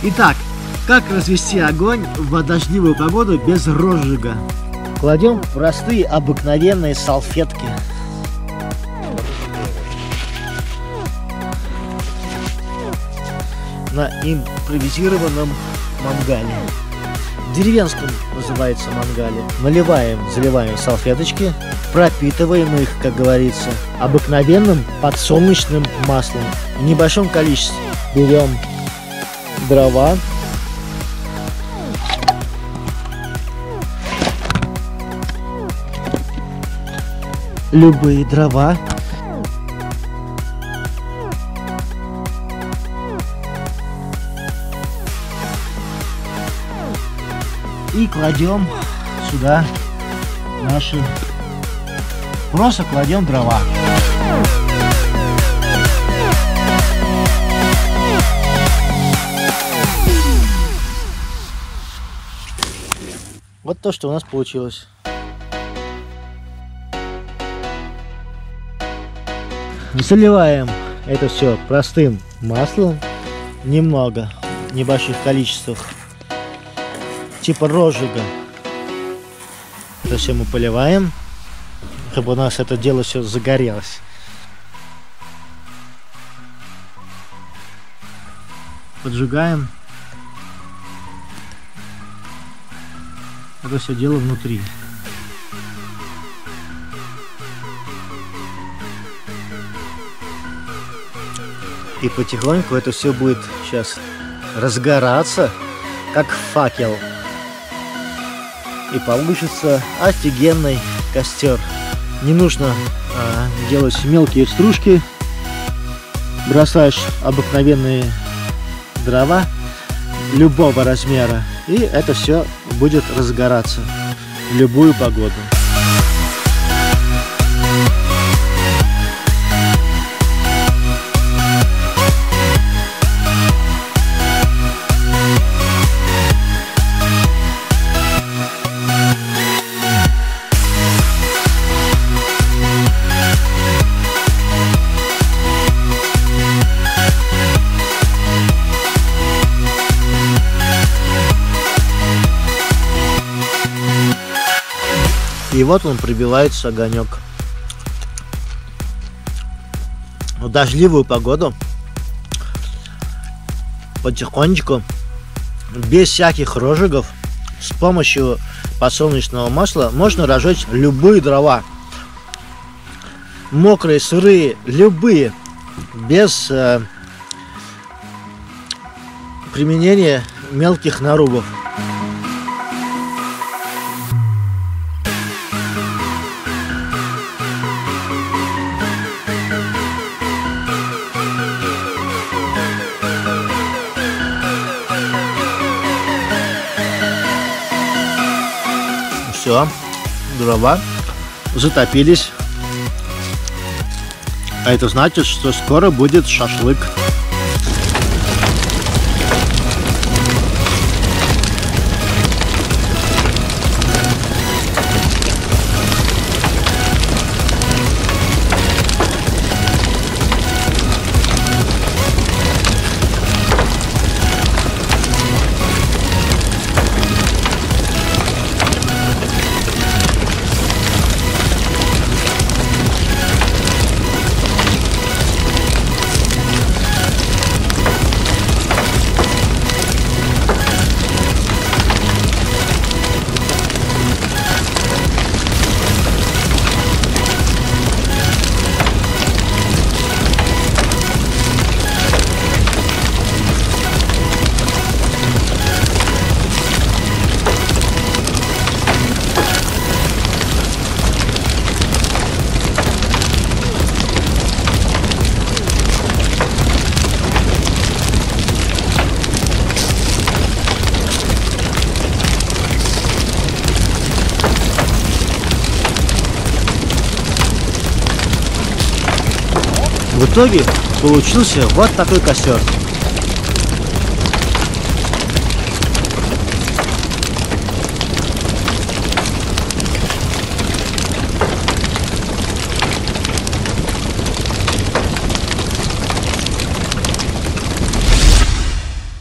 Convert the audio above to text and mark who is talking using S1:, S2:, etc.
S1: Итак, как развести огонь в дождливую погоду без розжига? Кладем простые обыкновенные салфетки. На импровизированном мангале. В деревенском называется мангале. Заливаем салфеточки, пропитываем их, как говорится, обыкновенным подсолнечным маслом. В небольшом количестве берем дрова. Любые дрова. И кладем сюда наши... Просто кладем дрова. Вот то, что у нас получилось. Заливаем это все простым маслом, немного, в небольших количествах, типа розжига. Это все мы поливаем, чтобы у нас это дело все загорелось. Поджигаем это все дело внутри. И потихоньку это все будет сейчас разгораться, как факел. И получится офигенный костер. Не нужно делать мелкие стружки. Бросаешь обыкновенные дрова любого размера, и это все будет разгораться в любую погоду. И вот он, пробивается огонек. В дождливую погоду потихонечку, без всяких розжигов, с помощью подсолнечного масла можно разжечь любые дрова. Мокрые, сырые, любые, без применения мелких нарубов. Все, дрова затопились. А это значит, что скоро будет шашлык. В итоге получился вот такой костер.